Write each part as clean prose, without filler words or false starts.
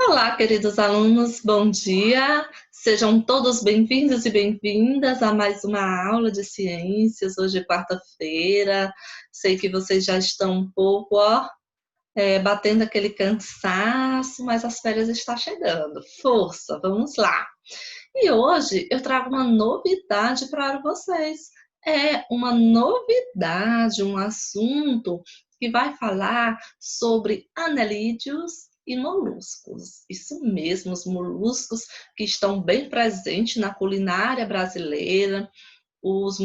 Olá, queridos alunos, bom dia. Sejam todos bem-vindos e bem-vindas a mais uma aula de ciências. Hoje é quarta-feira. Sei que vocês já estão um pouco, batendo aquele cansaço, mas as férias estão chegando. Força, vamos lá. E hoje eu trago uma novidade para vocês. É uma novidade, um assunto que vai falar sobre anelídeos e moluscos. Isso mesmo, os moluscos que estão bem presentes na culinária brasileira, os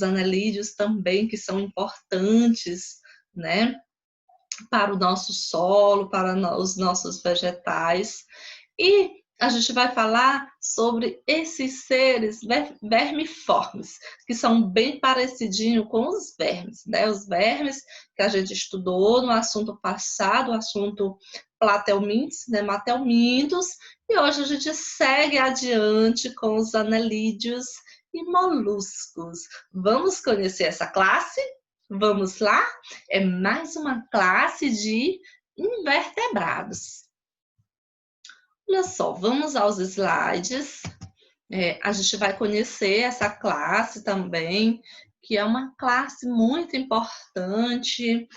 anelídeos também que são importantes, né, para o nosso solo, para os nossos vegetais. E a gente vai falar sobre esses seres vermiformes, que são bem parecidinhos com os vermes, né? Os vermes que a gente estudou no assunto passado, o assunto platelmintes, nematelmintos, e hoje a gente segue adiante com os anelídeos e moluscos. Vamos conhecer essa classe? Vamos lá? É mais uma classe de invertebrados. Olha só, vamos aos slides. A gente vai conhecer essa classe também, que é uma classe muito importante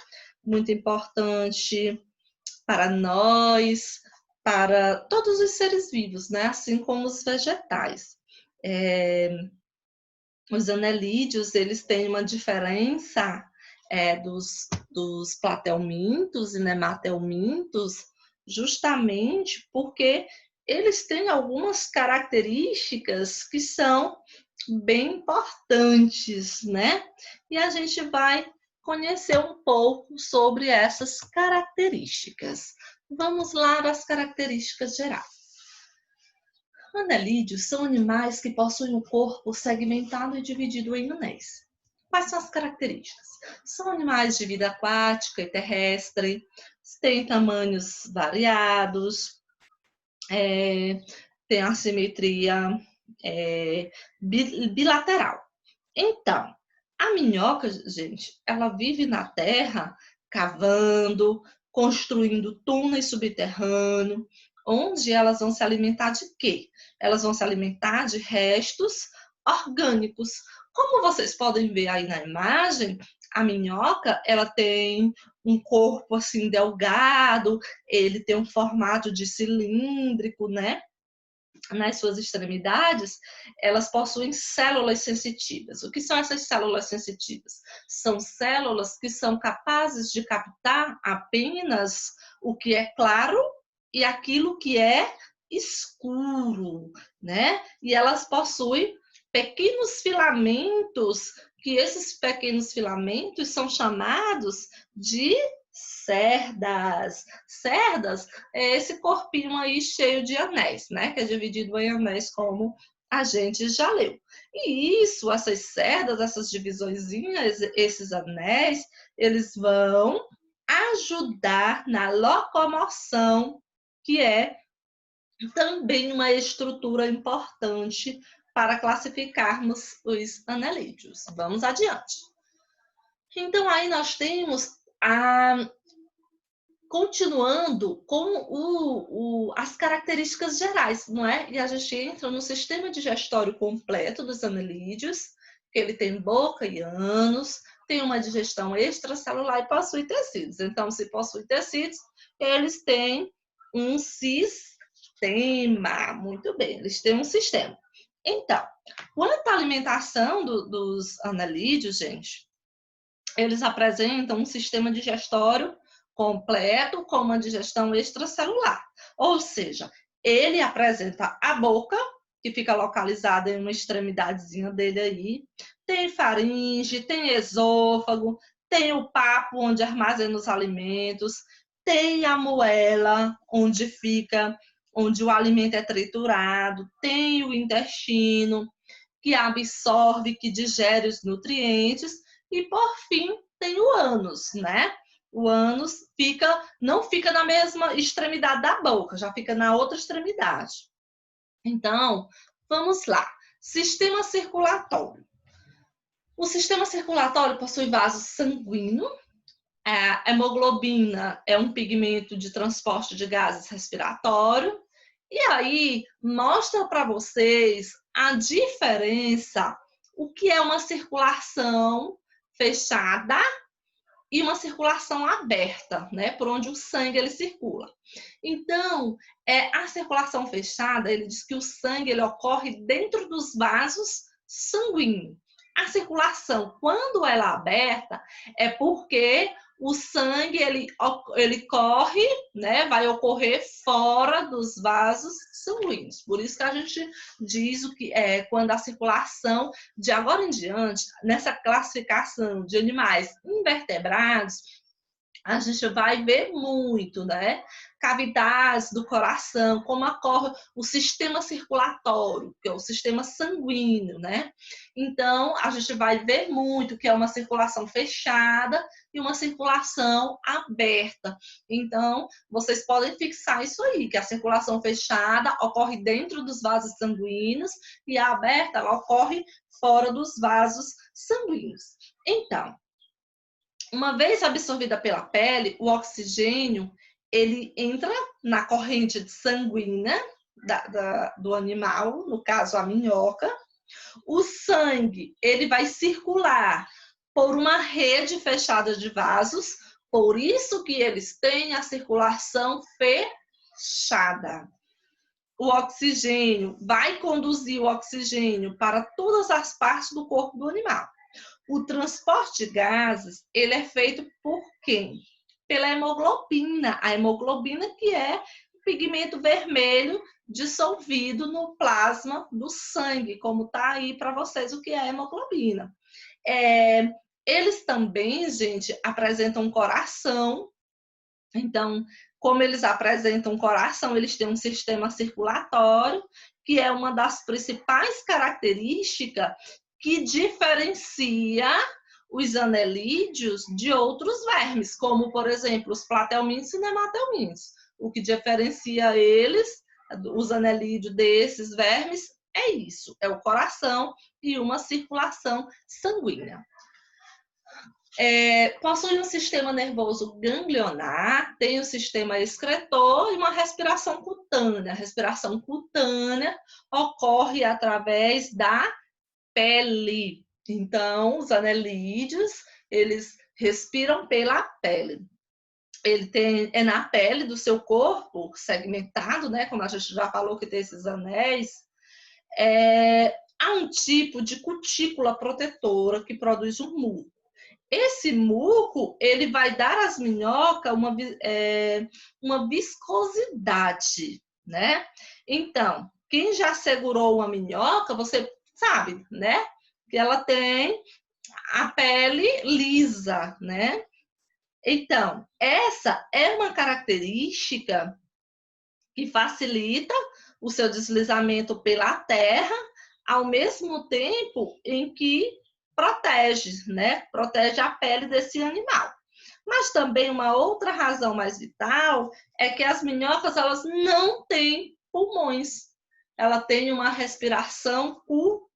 para nós, para todos os seres vivos, né? Assim como os vegetais. Os anelídeos, eles têm uma diferença dos platelmintos e nematelmintos, justamente porque eles têm algumas características que são bem importantes, né? E a gente vai conhecer um pouco sobre essas características. Vamos lá às características gerais. Anelídeos são animais que possuem um corpo segmentado e dividido em anéis. Quais são as características? São animais de vida aquática e terrestre, têm tamanhos variados, têm assimetria bilateral. Então, a minhoca, gente, ela vive na terra cavando, construindo túneis subterrâneos, onde elas vão se alimentar de quê? Elas vão se alimentar de restos orgânicos. Como vocês podem ver aí na imagem, a minhoca, ela tem um corpo assim delgado, ele tem um formato de cilíndrico, né? Nas suas extremidades, elas possuem células sensitivas. O que são essas células sensitivas? São células que são capazes de captar apenas o que é claro e aquilo que é escuro, né? E elas possuem pequenos filamentos, que esses pequenos filamentos são chamados de cerdas. Cerdas é esse corpinho aí cheio de anéis, né? Que é dividido em anéis, como a gente já leu. E isso, essas cerdas, essas divisõezinhas, esses anéis, eles vão ajudar na locomoção, que é também uma estrutura importante para classificarmos os anelídeos. Vamos adiante. Então, aí nós temos continuando com as características gerais, não é? E a gente entra no sistema digestório completo dos anelídeos, que ele tem boca e ânus, tem uma digestão extracelular e possui tecidos. Então, se possui tecidos, eles têm um sistema. Muito bem, eles têm um sistema. Então, quanto à alimentação dos anelídeos, gente, eles apresentam um sistema digestório completo com uma digestão extracelular. Ou seja, ele apresenta a boca, que fica localizada em uma extremidadezinha dele aí, tem faringe, tem esôfago, tem o papo, onde armazena os alimentos, tem a moela, onde o alimento é triturado, tem o intestino, que absorve, que digere os nutrientes, e por fim tem o ânus, né? O ânus não fica na mesma extremidade da boca, já fica na outra extremidade. Então, vamos lá. Sistema circulatório. O sistema circulatório possui vaso sanguíneo, A hemoglobina é um pigmento de transporte de gases respiratório. E aí, mostra para vocês a diferença, o que é uma circulação fechada e uma circulação aberta, né, por onde o sangue ele circula. Então, a circulação fechada, ele diz que o sangue ele ocorre dentro dos vasos sanguíneos. A circulação, quando ela é aberta, é porque o sangue ele corre, né, vai ocorrer fora dos vasos sanguíneos. Por isso que a gente diz o que é quando a circulação de agora em diante, nessa classificação de animais invertebrados, a gente vai ver muito, né? Cavidades do coração, como ocorre o sistema circulatório, que é o sistema sanguíneo, né? Então, a gente vai ver muito que é uma circulação fechada e uma circulação aberta. Então, vocês podem fixar isso aí, que a circulação fechada ocorre dentro dos vasos sanguíneos e a aberta ela ocorre fora dos vasos sanguíneos. Então, uma vez absorvida pela pele, o oxigênio ele entra na corrente sanguínea do animal, no caso a minhoca. O sangue ele vai circular por uma rede fechada de vasos, por isso que eles têm a circulação fechada. O oxigênio vai conduzir o oxigênio para todas as partes do corpo do animal. O transporte de gases, ele é feito por quem? Pela hemoglobina. A hemoglobina que é o pigmento vermelho dissolvido no plasma do sangue, como está aí para vocês o que é a hemoglobina. Eles também, gente, apresentam um coração. Então, como eles apresentam um coração, eles têm um sistema circulatório, que é uma das principais características que diferencia os anelídeos de outros vermes, como, por exemplo, os platelmintos e nematelmintos. O que diferencia eles, os anelídeos desses vermes, é isso, é o coração e uma circulação sanguínea. Possui um sistema nervoso ganglionar, tem o sistema excretor e uma respiração cutânea. A respiração cutânea ocorre através da pele. Então, os anelídeos, eles respiram pela pele. Ele é na pele do seu corpo, segmentado, né? Como a gente já falou que tem esses anéis. Há um tipo de cutícula protetora que produz um muco. Esse muco, ele vai dar às minhocas uma viscosidade, né? Então, quem já segurou uma minhoca, você sabe, né? Que ela tem a pele lisa, né? Então, essa é uma característica que facilita o seu deslizamento pela terra, ao mesmo tempo em que protege, né? Protege a pele desse animal. Mas também uma outra razão mais vital é que as minhocas elas não têm pulmões. Ela tem uma respiração cutânea,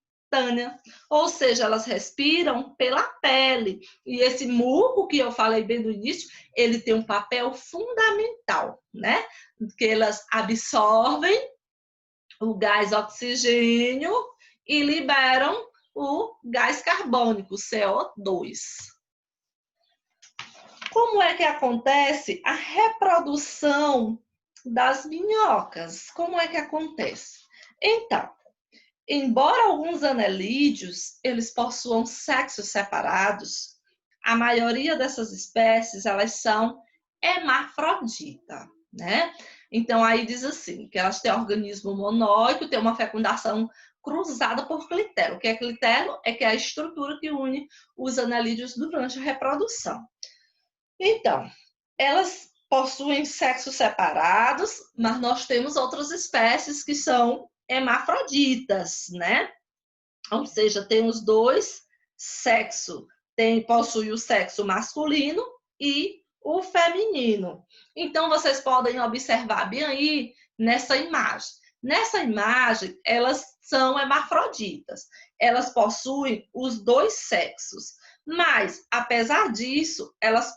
ou seja, elas respiram pela pele. E esse muco que eu falei bem no início, ele tem um papel fundamental, né? Que elas absorvem o gás oxigênio e liberam o gás carbônico, CO2. Como é que acontece a reprodução das minhocas? Como é que acontece? Então, embora alguns anelídeos eles possuam sexos separados, a maioria dessas espécies elas são hermafrodita, né? Então aí diz assim, que elas têm organismo monóico, tem uma fecundação cruzada por clitelo. O que é clitelo? É que é a estrutura que une os anelídeos durante a reprodução. Então, elas possuem sexos separados, mas nós temos outras espécies que são hermafroditas, né? Ou seja, tem os dois sexos, possui o sexo masculino e o feminino. Então, vocês podem observar bem aí nessa imagem. Nessa imagem, elas são hermafroditas. Elas possuem os dois sexos, Mas, apesar disso, elas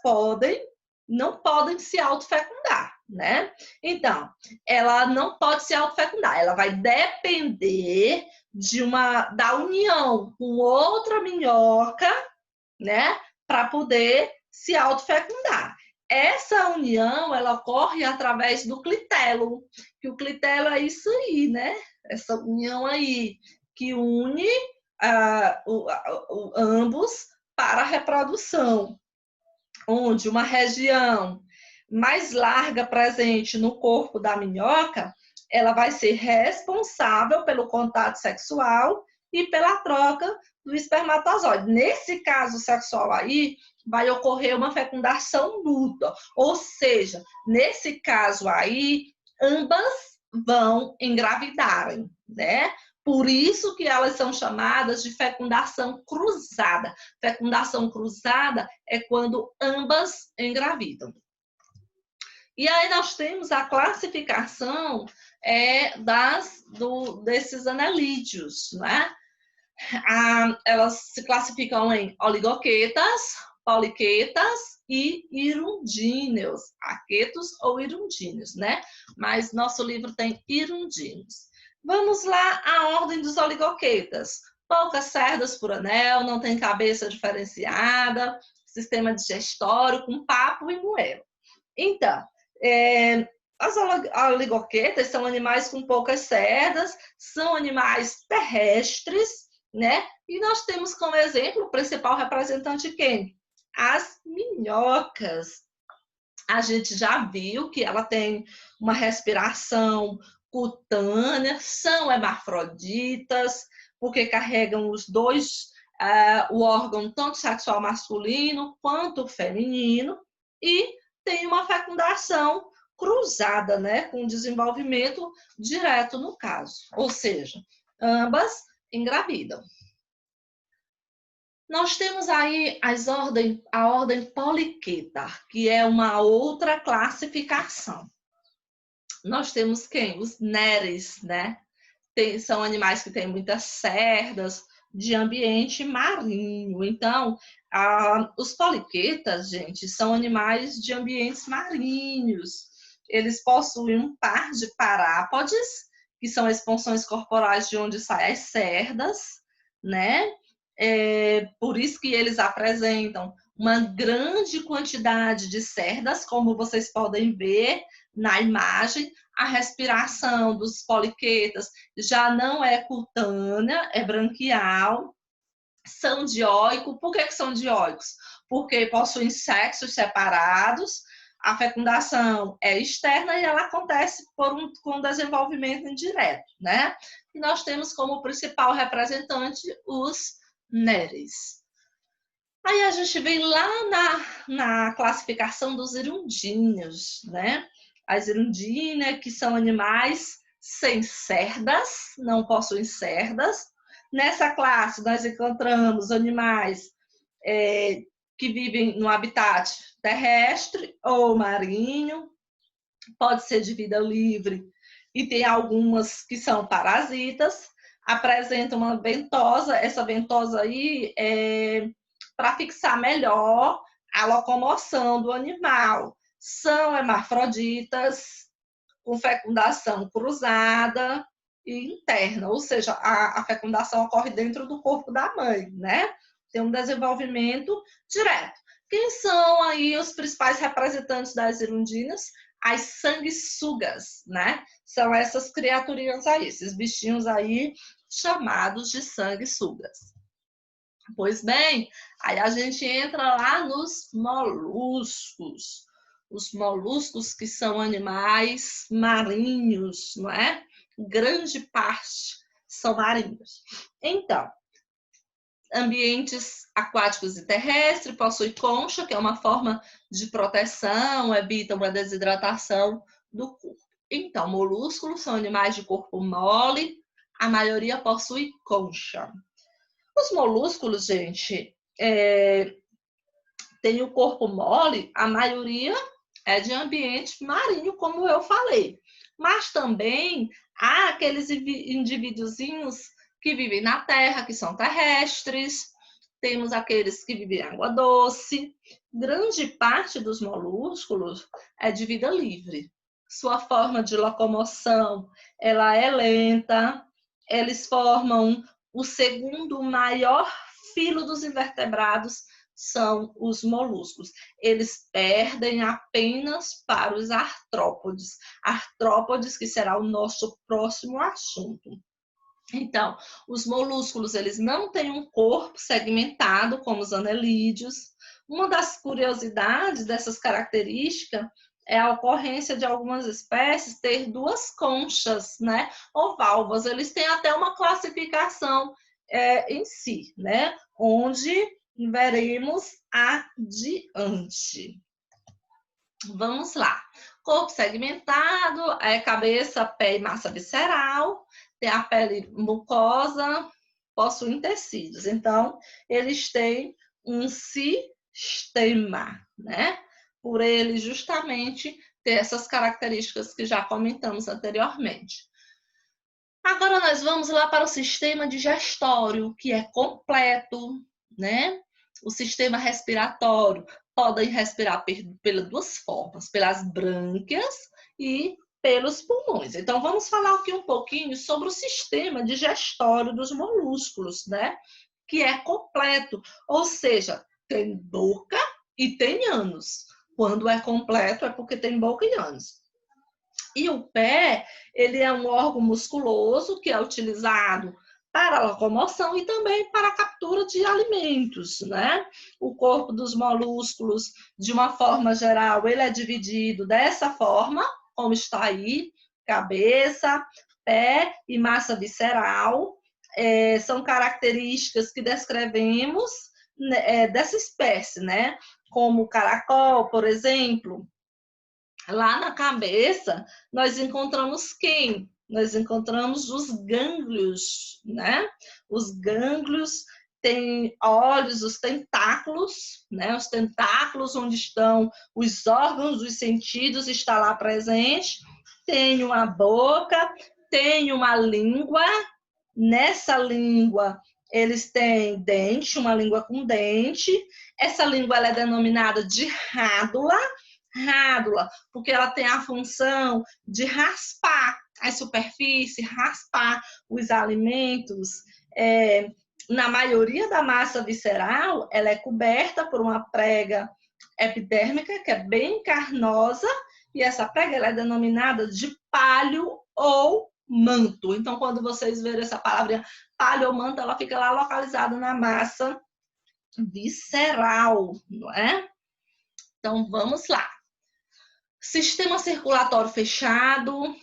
não podem se autofecundar, né? Então, ela não pode se autofecundar, ela vai depender da união com outra minhoca, né? Para poder se autofecundar. Essa união, ela ocorre através do clitelo, que o clitelo é isso aí, né? Essa união aí que une ambos para a reprodução, onde uma região mais larga presente no corpo da minhoca, ela vai ser responsável pelo contato sexual e pela troca do espermatozoide. Nesse caso sexual aí, vai ocorrer uma fecundação mútua, ou seja, nesse caso aí, ambas vão engravidarem, né? Por isso que elas são chamadas de fecundação cruzada. Fecundação cruzada é quando ambas engravidam. E aí nós temos a classificação desses anelídeos, né? Elas se classificam em oligoquetas, poliquetas e irundíneos, aquetos ou irundíneos, né? Mas nosso livro tem irundíneos. Vamos lá à ordem dos oligoquetas. Poucas cerdas por anel, não tem cabeça diferenciada, sistema digestório com papo e moelo. Então, as oligoquetas são animais com poucas cerdas, são animais terrestres, né? E nós temos como exemplo o principal representante quem? As minhocas. A gente já viu que ela tem uma respiração cutânea, são hermafroditas, porque carregam os dois, o órgão tanto sexual masculino quanto feminino, e tem uma fecundação cruzada, né, com desenvolvimento direto no caso, ou seja, ambas engravidam. Nós temos aí a ordem poliqueta, que é uma outra classificação. Nós temos quem? Os neres, né? São animais que têm muitas cerdas de ambiente marinho. Então, os poliquetas, gente, são animais de ambientes marinhos. Eles possuem um par de parápodes, que são expansões corporais de onde saem as cerdas, né? Por isso que eles apresentam uma grande quantidade de cerdas, como vocês podem ver na imagem. A respiração dos poliquetas já não é cutânea, é branquial. São dioicos. Por que são dioicos? Porque possuem sexos separados, a fecundação é externa e ela acontece com desenvolvimento indireto, né? E nós temos como principal representante os neres. Aí a gente vem lá na classificação dos irundíneos, né? As irundíneas, que são animais sem cerdas, não possuem cerdas. Nessa classe, nós encontramos animais que vivem no habitat terrestre ou marinho, pode ser de vida livre, e tem algumas que são parasitas, apresentam uma ventosa, essa ventosa aí é para fixar melhor a locomoção do animal. São hermafroditas, com fecundação cruzada e interna, ou seja, a fecundação ocorre dentro do corpo da mãe, né? Tem um desenvolvimento direto. Quem são aí os principais representantes das irundinas? As sanguessugas, né? São essas criaturinhas aí, esses bichinhos aí chamados de sanguessugas. Pois bem, aí a gente entra lá nos moluscos. Os moluscos, que são animais marinhos, não é? Grande parte são marinhos. Então, ambientes aquáticos e terrestres, possui concha, que é uma forma de proteção, evitam a desidratação do corpo. Então, molúsculos são animais de corpo mole, a maioria possui concha. Os molúsculos, gente, tem o corpo mole, a maioria é de ambiente marinho, como eu falei. Mas também há aqueles indivíduozinhos que vivem na terra, que são terrestres, temos aqueles que vivem em água doce. Grande parte dos molúsculos é de vida livre. Sua forma de locomoção, ela é lenta. Eles formam o segundo maior filo dos invertebrados, são os moluscos. Eles perdem apenas para os artrópodes. Artrópodes, que será o nosso próximo assunto. Então, os molúsculos, eles não têm um corpo segmentado como os anelídeos. Uma das curiosidades dessas características é a ocorrência de algumas espécies ter duas conchas, né, ou valvas. Eles têm até uma classificação em si, né, onde veremos adiante. Vamos lá. Corpo segmentado, cabeça, pé e massa visceral. Tem a pele mucosa, possuem tecidos. Então, eles têm um sistema, né? Por ele justamente ter essas características que já comentamos anteriormente. Agora nós vamos lá para o sistema digestório, que é completo, né? O sistema respiratório, podem respirar pelas duas formas, pelas brânquias e pelos pulmões. Então, vamos falar aqui um pouquinho sobre o sistema digestório dos molúsculos, né? Que é completo, ou seja, tem boca e tem ânus. Quando é completo, é porque tem boca e ânus. E o pé, ele é um órgão musculoso que é utilizado para a locomoção e também para a captura de alimentos, né? O corpo dos molúsculos, de uma forma geral, ele é dividido dessa forma, como está aí, cabeça, pé e massa visceral. São características que descrevemos dessa espécie, né? Como o caracol, por exemplo. Lá na cabeça, nós encontramos quem? Nós encontramos os gânglios, né? Os gânglios têm olhos, os tentáculos, né? Os tentáculos onde estão os órgãos dos sentidos, está lá presente. Tem uma boca, tem uma língua. Nessa língua, eles têm dente, uma língua com dente. Essa língua ela é denominada de rádula. Rádula, porque ela tem a função de raspar a superfície, raspar os alimentos. Na maioria da massa visceral, ela é coberta por uma prega epidérmica, que é bem carnosa, e essa prega ela é denominada de pálio ou manto. Então, quando vocês verem essa palavra pálio ou manto, ela fica lá localizada na massa visceral, não é? Então, vamos lá. Sistema circulatório fechado,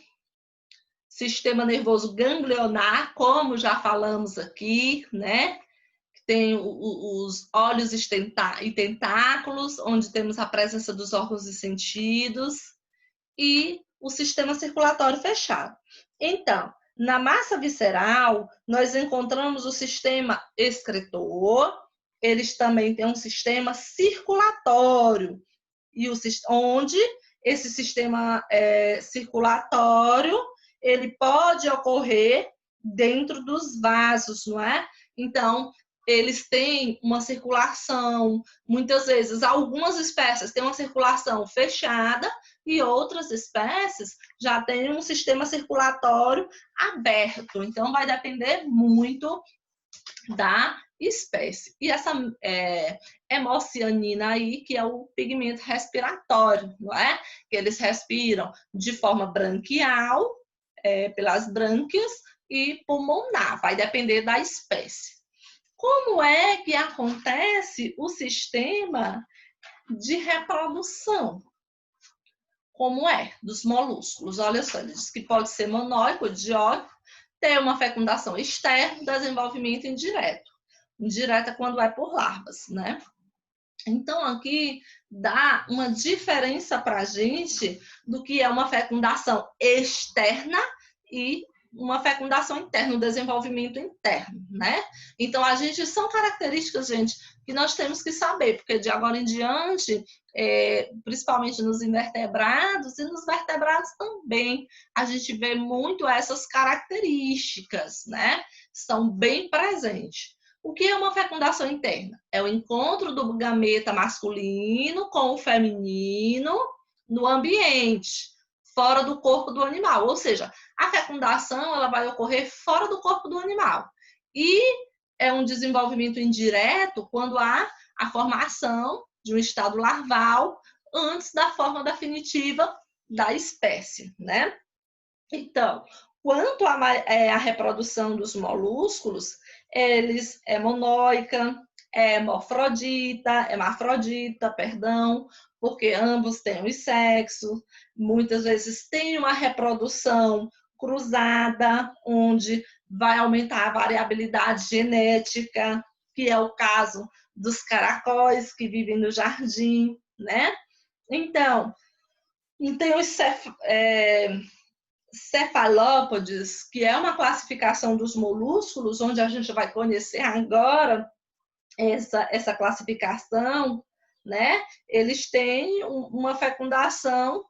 sistema nervoso ganglionar, como já falamos aqui, né? Tem os olhos e tentáculos, onde temos a presença dos órgãos e sentidos, e o sistema circulatório fechado. Então, na massa visceral, nós encontramos o sistema excretor, eles também têm um sistema circulatório, e onde esse sistema circulatório, ele pode ocorrer dentro dos vasos, não é? Então, eles têm uma circulação, muitas vezes, algumas espécies têm uma circulação fechada e outras espécies já têm um sistema circulatório aberto. Então, vai depender muito da espécie. E essa hemocianina aí, que é o pigmento respiratório, não é? Que eles respiram de forma branquial, pelas brânquias, e pulmonar, vai depender da espécie. Como é que acontece o sistema de reprodução? Como é dos molúsculos? Olha só, ele diz que pode ser monóico, dióico, ter uma fecundação externa, desenvolvimento indireto. Indireta quando é por larvas, né? Então, aqui dá uma diferença para a gente do que é uma fecundação externa e uma fecundação interna, um desenvolvimento interno, né? Então, são características, gente, que nós temos que saber, porque de agora em diante, principalmente nos invertebrados e nos vertebrados também, a gente vê muito essas características, né? Estão bem presentes. O que é uma fecundação interna? É o encontro do gameta masculino com o feminino no ambiente, fora do corpo do animal. Ou seja, a fecundação ela vai ocorrer fora do corpo do animal. E é um desenvolvimento indireto quando há a formação de um estado larval antes da forma definitiva da espécie, né? Então, quanto à reprodução dos molúsculos, eles é monóica, é hermafrodita, perdão, porque ambos têm os sexos, muitas vezes tem uma reprodução cruzada, onde vai aumentar a variabilidade genética, que é o caso dos caracóis que vivem no jardim, né? Então, tem os cefalópodes, que é uma classificação dos molúsculos, onde a gente vai conhecer agora essa classificação, né? Eles têm uma fecundação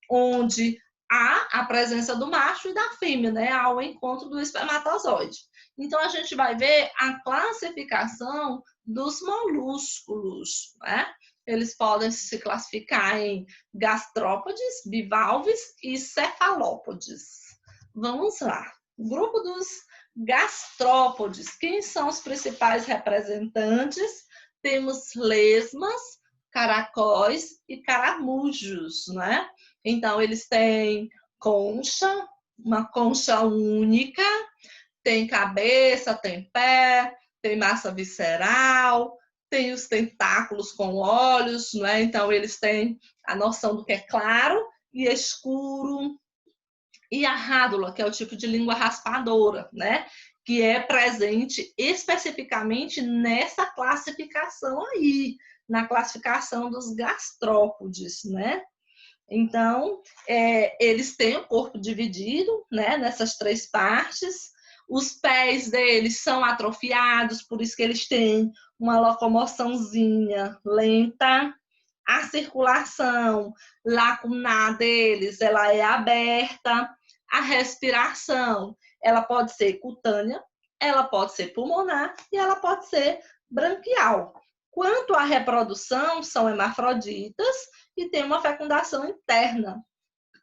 onde há a presença do macho e da fêmea, né? Ao encontro do espermatozoide. Então, a gente vai ver a classificação dos molúsculos, né? Eles podem se classificar em gastrópodes, bivalves e cefalópodes. Vamos lá. O grupo dos gastrópodes. Quem são os principais representantes? Temos lesmas, caracóis e caramujos, né? Então, eles têm concha, uma concha única, tem cabeça, tem pé, tem massa visceral, tem os tentáculos com olhos, né? Então, eles têm a noção do que é claro e escuro. E a rádula, que é o tipo de língua raspadora, né? Que é presente especificamente nessa classificação aí, na classificação dos gastrópodes, né? Então, eles têm o corpo dividido, né, nessas três partes. Os pés deles são atrofiados, por isso que eles têm uma locomoçãozinha lenta. A circulação lacunar deles, ela é aberta. A respiração, ela pode ser cutânea, ela pode ser pulmonar e ela pode ser branquial. Quanto à reprodução, são hermafroditas e tem uma fecundação interna,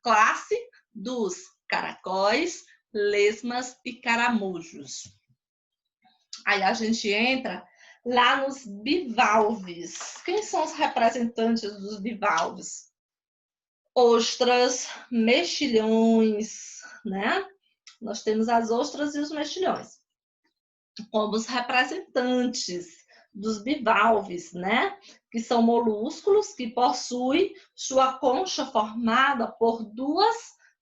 classe dos caracóis, lesmas e caramujos. Aí a gente entra lá nos bivalves. Quem são os representantes dos bivalves? Ostras, mexilhões, né? Nós temos as ostras e os mexilhões como os representantes dos bivalves, né? Que são molúsculos que possuem sua concha formada por duas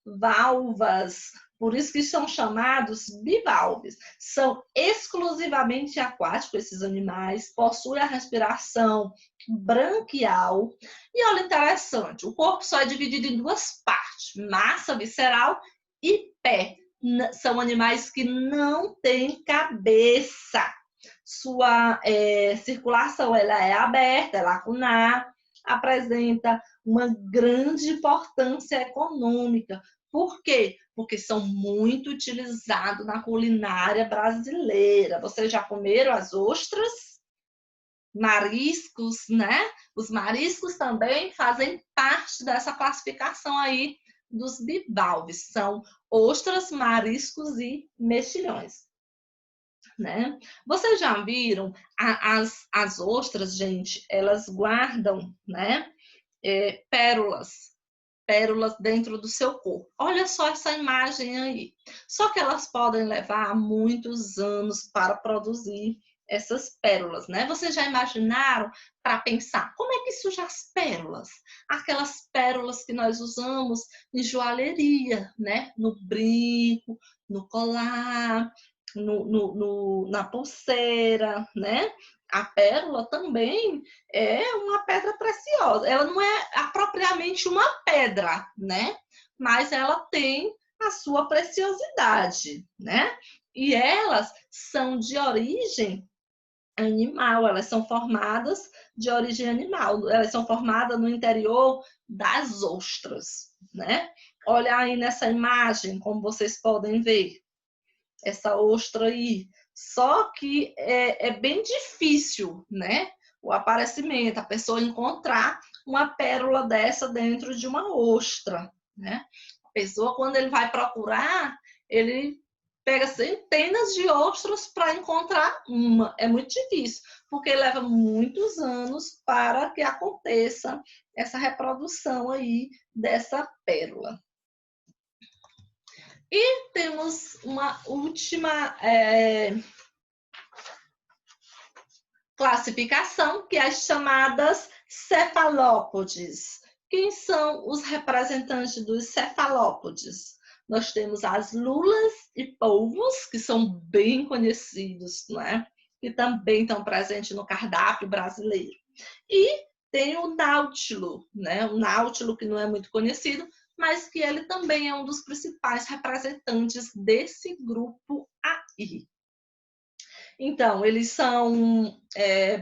valvas. Por isso que são chamados bivalves. São exclusivamente aquáticos esses animais, possuem a respiração branquial. E olha interessante, o corpo só é dividido em duas partes, massa visceral e pé. São animais que não têm cabeça. Sua circulação ela é aberta, é lacunar, apresenta uma grande importância econômica. Por quê? Porque são muito utilizados na culinária brasileira. Vocês já comeram as ostras? Mariscos, né? Os mariscos também fazem parte dessa classificação aí dos bivalves. São ostras, mariscos e mexilhões. Né? Vocês já viram as ostras, gente? Elas guardam, né? Pérolas dentro do seu corpo. Olha só essa imagem aí. Só que elas podem levar muitos anos para produzir essas pérolas, né? Vocês já imaginaram para pensar como é que surgem as pérolas? Aquelas pérolas que nós usamos em joalheria, né? No brinco, no colar, na pulseira, né? A pérola também é uma pedra preciosa. Ela não é propriamente uma pedra, né? Mas ela tem a sua preciosidade, né? E elas são de origem animal, elas são formadas de origem animal, elas são formadas no interior das ostras, né? Olha aí nessa imagem, como vocês podem ver, essa ostra aí Só que é bem difícil, né? O aparecimento, a pessoa encontrar uma pérola dessa dentro de uma ostra, né? A pessoa, quando ele vai procurar, ele pega centenas de ostras para encontrar uma. É muito difícil, porque leva muitos anos para que aconteça essa reprodução aí dessa pérola. E temos uma última classificação, que é as chamadas cefalópodes. Quem são os representantes dos cefalópodes? Nós temos as lulas e polvos, que são bem conhecidos, né? Que também estão presentes no cardápio brasileiro. E tem o náutilo, né? O náutilo, que não é muito conhecido, mas que ele também é um dos principais representantes desse grupo aí. Então, eles são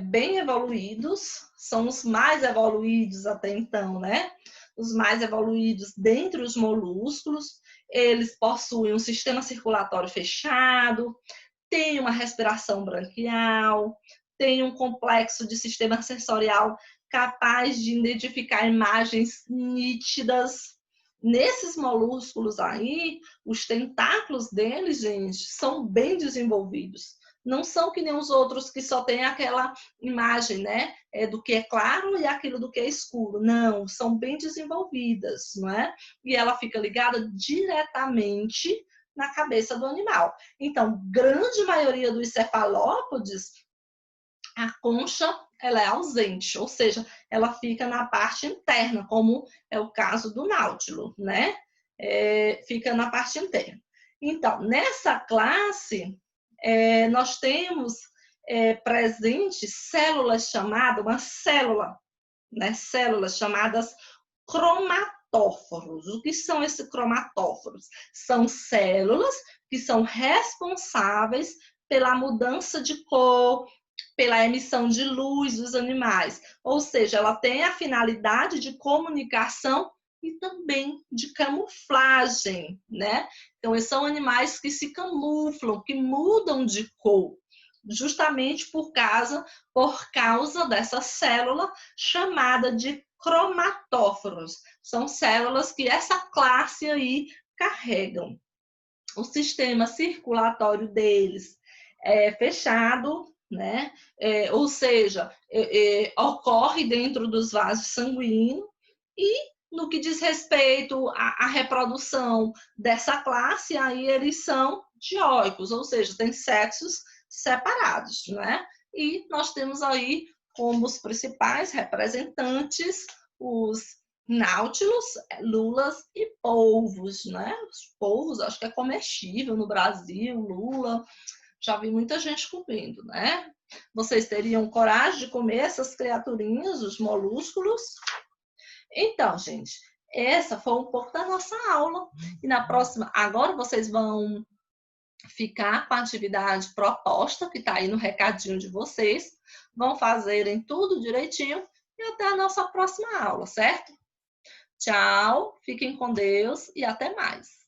bem evoluídos, são os mais evoluídos até então, né? Os mais evoluídos dentre os molúsculos. Eles possuem um sistema circulatório fechado, têm uma respiração branquial, têm um complexo de sistema sensorial capaz de identificar imagens nítidas. Nesses molúsculos aí, os tentáculos deles, gente, são bem desenvolvidos. Não são que nem os outros que só tem aquela imagem, né? Do que é claro e aquilo do que é escuro. Não, são bem desenvolvidas, não é? E ela fica ligada diretamente na cabeça do animal. Então, grande maioria dos cefalópodes, a concha ela é ausente, ou seja, ela fica na parte interna, como é o caso do náutilo, né? Fica na parte interna. Então, nessa classe, nós temos presentes células chamadas, uma célula, né? Células chamadas cromatóforos. O que são esses cromatóforos? São células que são responsáveis pela mudança de cor, pela emissão de luz dos animais. Ou seja, ela tem a finalidade de comunicação e também de camuflagem, né? Então, esses são animais que se camuflam, que mudam de cor, justamente por causa dessa célula chamada de cromatóforos. São células que essa classe aí carregam. O sistema circulatório deles é fechado, né? Ou seja, ocorre dentro dos vasos sanguíneos e no que diz respeito à reprodução dessa classe, aí eles são dioicos, ou seja, tem sexos separados, né? E nós temos aí como os principais representantes os náutilos, lulas e polvos, né? Os polvos, acho que é comestível no Brasil, lula, já vi muita gente comendo, né? Vocês teriam coragem de comer essas criaturinhas, os molúsculos? Então, gente, essa foi um pouco da nossa aula. E na próxima, agora vocês vão ficar com a atividade proposta, que está aí no recadinho de vocês, vão fazerem tudo direitinho e até a nossa próxima aula, certo? Tchau, fiquem com Deus e até mais.